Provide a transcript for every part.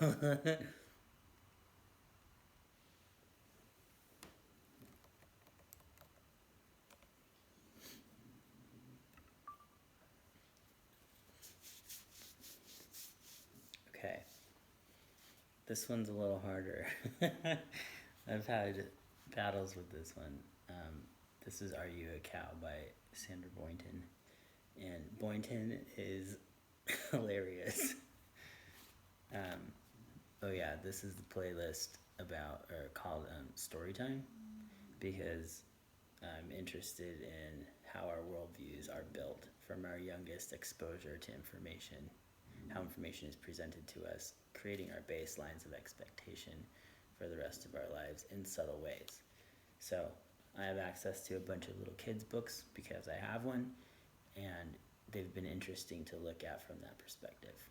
Okay. This one's a little harder. I've had battles with this one. This is Are You a Cow by Sandra Boynton. And Boynton is hilarious. Oh yeah, this is the playlist about, or called Storytime, because I'm interested in how our worldviews are built from our youngest exposure to information, how information is presented to us, creating our baselines of expectation for the rest of our lives in subtle ways. So I have access to a bunch of little kids' books because I have one, and they've been interesting to look at from that perspective.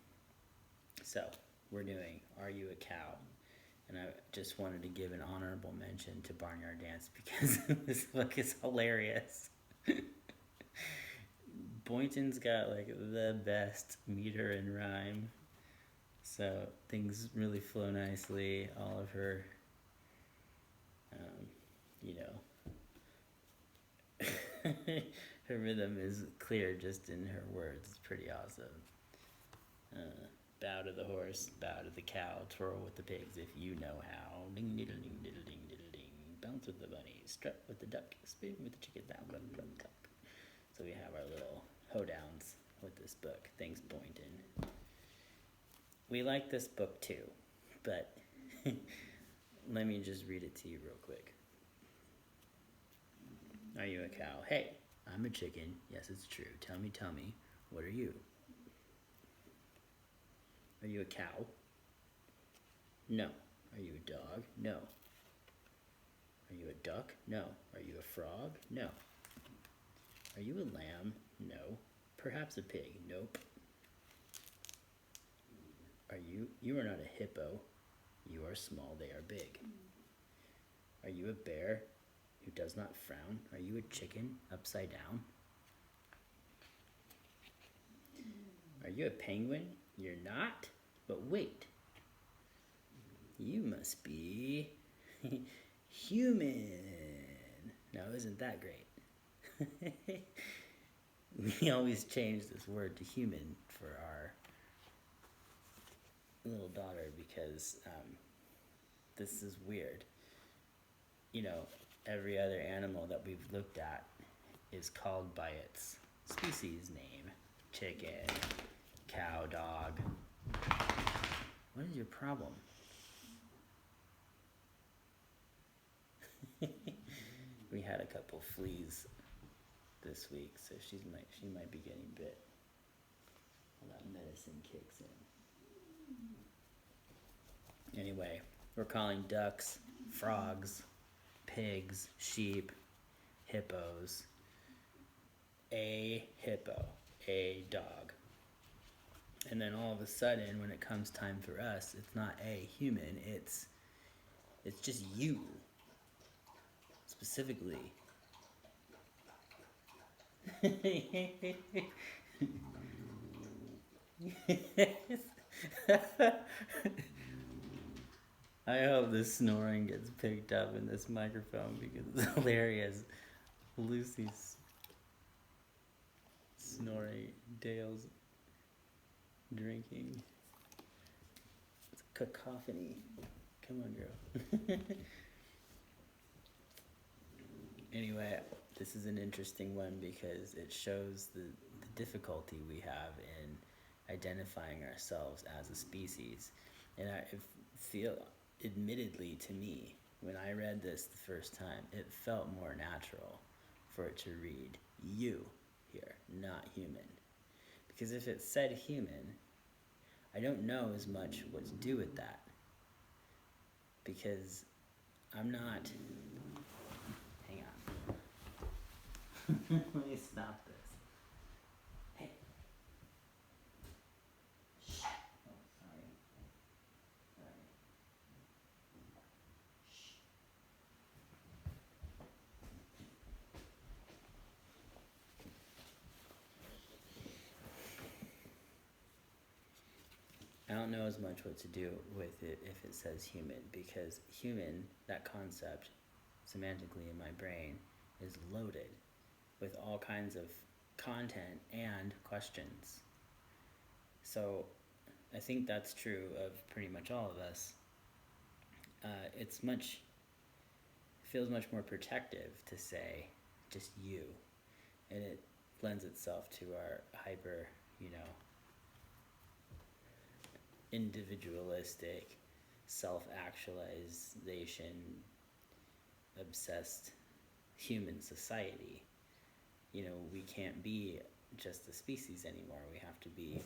So we're doing Are You a Cow? And I just wanted to give an honorable mention to Barnyard Dance because this book is hilarious. Boynton's got like the best meter and rhyme, so things really flow nicely. All of her, you know, her rhythm is clear just in her words. It's pretty awesome. Bow to the horse, bow to the cow, twirl with the pigs if you know how. Ding diddle ding diddle ding diddle ding. Bounce with the bunny, strut with the duck, spin with the chicken down the drum tuck. So we have our little hoedowns with this book. Thanks, Boynton. We like this book too, but let me just read it to you real quick. Are you a cow? Hey, I'm a chicken. Yes, it's true. Tell me, what are you? Are you a cow? No. Are you a dog? No. Are you a duck? No. Are you a frog? No. Are you a lamb? No. Perhaps a pig? Nope. You are not a hippo. You are small, they are big. Are you a bear who does not frown? Are you a chicken upside down? Are you a penguin? You're not? But wait. You must be human. Now, isn't that great? We always change this word to human for our little daughter because this is weird. You know, every other animal that we've looked at is called by its species name. Chicken, cow, dog. What is your problem? We had a couple fleas this week, so she might be getting bit. All that medicine kicks in. Anyway, we're calling ducks, frogs, pigs, sheep, hippos, a hippo, a dog. And then all of a sudden, when it comes time for us, it's not a human, it's just you. Specifically. I hope this snoring gets picked up in this microphone because it's hilarious. Lucy's snoring, Dale's drinking. It's a cacophony. Come on, girl. Anyway, this is an interesting one because it shows the difficulty we have in identifying ourselves as a species. And I feel, admittedly to me, when I read this the first time, it felt more natural for it to read you here, not human. Because if it said human, I don't know as much what to do with that. Because I'm not... Hang on. Let me stop this. Hey. Shh. Oh, sorry. Shh. I don't don't know as much what to do with it if it says human, because human, that concept, semantically in my brain, is loaded with all kinds of content and questions. So I think that's true of pretty much all of us. It's much feels much more protective to say just you, and it lends itself to our hyper, individualistic, self-actualization, obsessed human society. We can't be just a species anymore. We have to be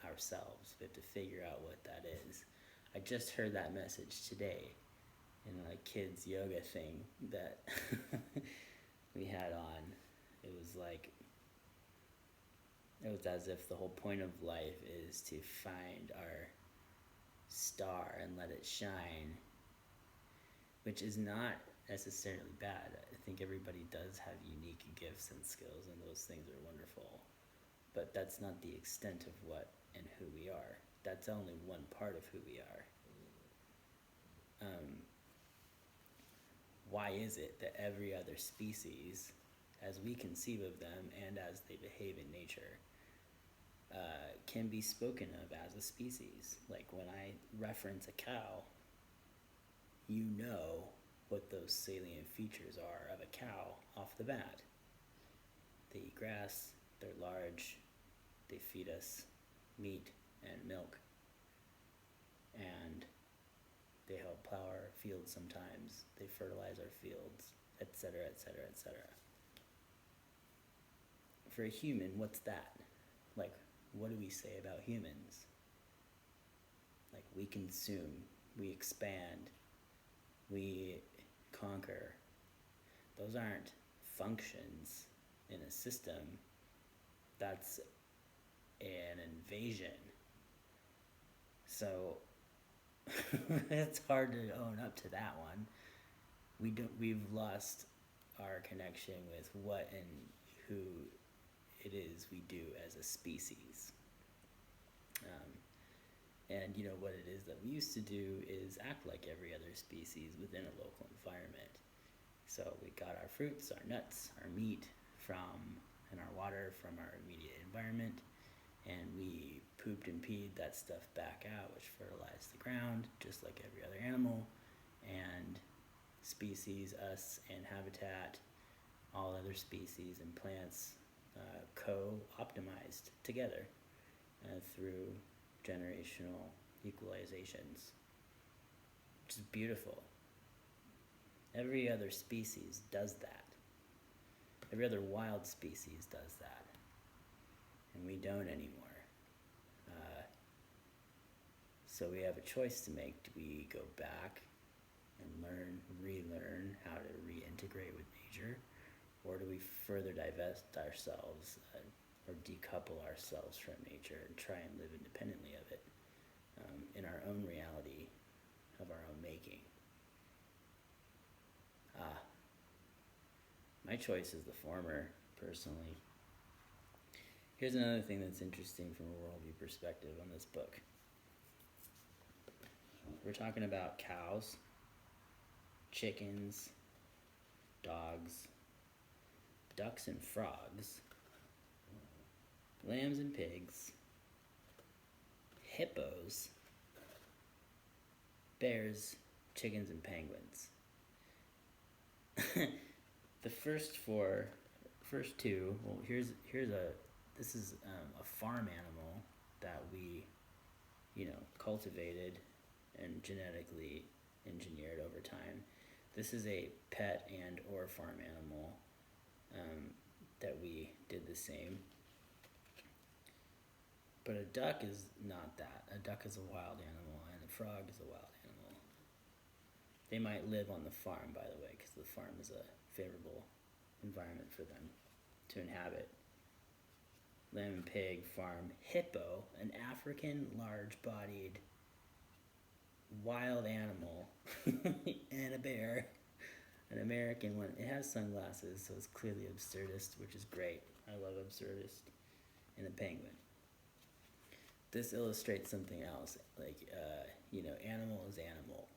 ourselves. We have to figure out what that is. I just heard that message today in a kids yoga thing that we had on. It was as if the whole point of life is to find our star and let it shine, which is not necessarily bad. I think everybody does have unique gifts and skills, and those things are wonderful. But that's not the extent of what and who we are. That's only one part of who we are. Why is it that every other species, as we conceive of them and as they behave in nature, can be spoken of as a species? Like when I reference a cow, you know what those salient features are of a cow off the bat. They eat grass, they're large, they feed us meat and milk, and they help plow our fields sometimes, they fertilize our fields, etc., etc., etc. For a human, what's that? Like, what do we say about humans? Like, we consume, we expand, we conquer. Those aren't functions in a system. That's an invasion. So it's hard to own up to that one. We've lost our connection with what and who it is we do as a species. And what it is that we used to do is act like every other species within a local environment. So we got our fruits, our nuts, our meat and our water from our immediate environment, and we pooped and peed that stuff back out, which fertilized the ground, just like every other animal. And species, us, and habitat, all other species and plants co-optimized together through generational equalizations, which is beautiful. Every other species does that. Every other wild species does that. And we don't anymore. So we have a choice to make. Do we go back and relearn how to reintegrate with nature? Or do we further divest ourselves or decouple ourselves from nature and try and live independently of it in our own reality of our own making? My choice is the former, personally. Here's another thing that's interesting from a worldview perspective on this book. We're talking about cows, chickens, dogs, ducks and frogs, lambs and pigs, hippos, bears, chickens, and penguins. The first two. Well, this is a farm animal that we, cultivated and genetically engineered over time. This is a pet and or farm animal that we did the same. But a duck is not that. A duck is a wild animal, and a frog is a wild animal. They might live on the farm, by the way, because the farm is a favorable environment for them to inhabit. Lamb and pig, farm. Hippo, an African large-bodied wild animal, and a bear, an American one. It has sunglasses, so it's clearly absurdist, which is great. I love absurdist. And a penguin. this illustrates something else. Like, animal is animal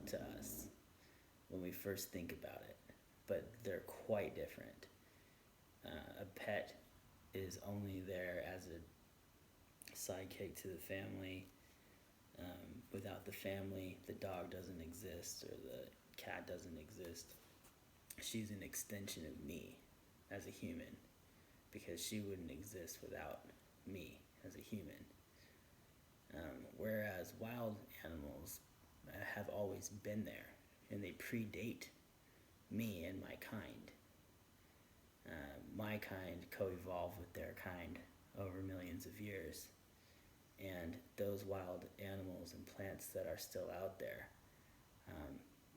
to us when we first think about it, but they're quite different. A pet is only there as a sidekick to the family. Without the family, the dog doesn't exist or the cat doesn't exist. She's an extension of me as a human because she wouldn't exist without me as a human. Whereas wild animals have always been there and they predate me and my kind. My kind co-evolved with their kind over millions of years. And those wild animals and plants that are still out there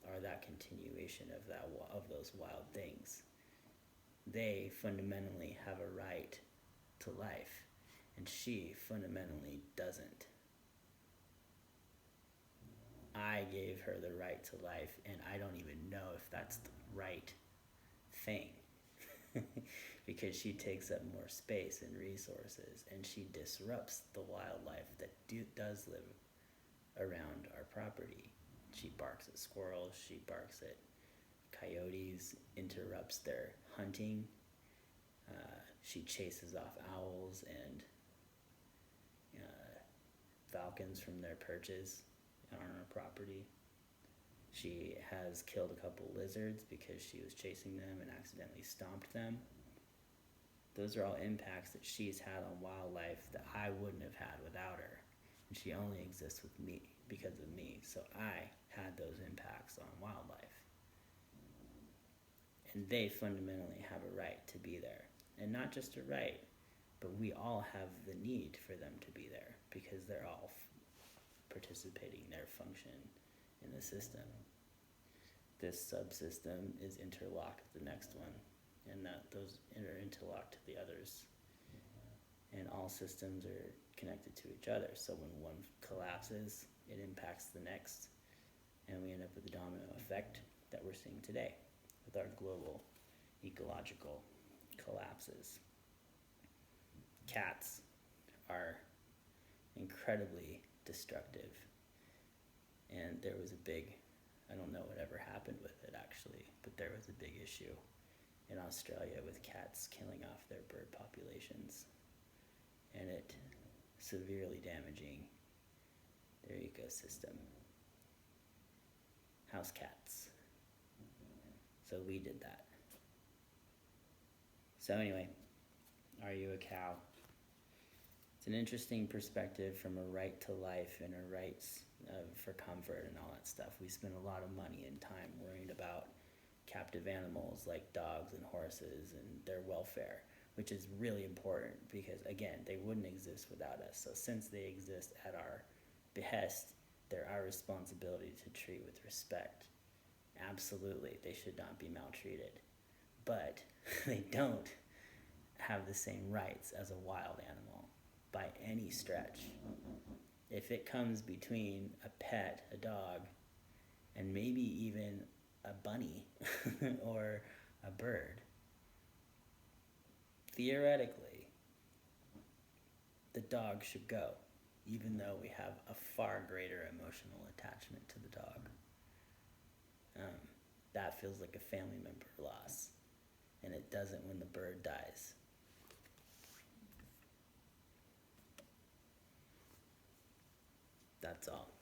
are that continuation of those wild things. They fundamentally have a right to life, and she fundamentally doesn't. I gave her the right to life, and I don't even know if that's the right thing. Because she takes up more space and resources, and she disrupts the wildlife that does live around our property. She barks at squirrels, she barks at coyotes, interrupts their hunting. She chases off owls and falcons from their perches on our property. She has killed a couple lizards because she was chasing them and accidentally stomped them. Those are all impacts that she's had on wildlife that I wouldn't have had without her. And she only exists with me because of me. So I had those impacts on wildlife. And they fundamentally have a right to be there. And not just a right, but we all have the need for them to be there because they're all participating in their function in the system. This subsystem is interlocked with the next one, and that those are interlocked to the others. And all systems are connected to each other. So when one collapses, it impacts the next, and we end up with the domino effect that we're seeing today with our global ecological collapses. Cats are incredibly destructive, and there was a big, I don't know what ever happened with it actually, but there was a big issue in Australia with cats killing off their bird populations, and it severely damaging their ecosystem. House cats. So we did that. So anyway, are you a cow? It's an interesting perspective from a right to life and a rights for comfort and all that stuff. We spend a lot of money and time worrying about captive animals like dogs and horses and their welfare, which is really important because, again, they wouldn't exist without us. So since they exist at our behest, they're our responsibility to treat with respect. Absolutely, they should not be maltreated. But they don't have the same rights as a wild animal by any stretch. If it comes between a pet, a dog, and maybe even a bunny or a bird, theoretically, the dog should go, even though we have a far greater emotional attachment to the dog. That feels like a family member loss, and it doesn't when the bird dies. That's all.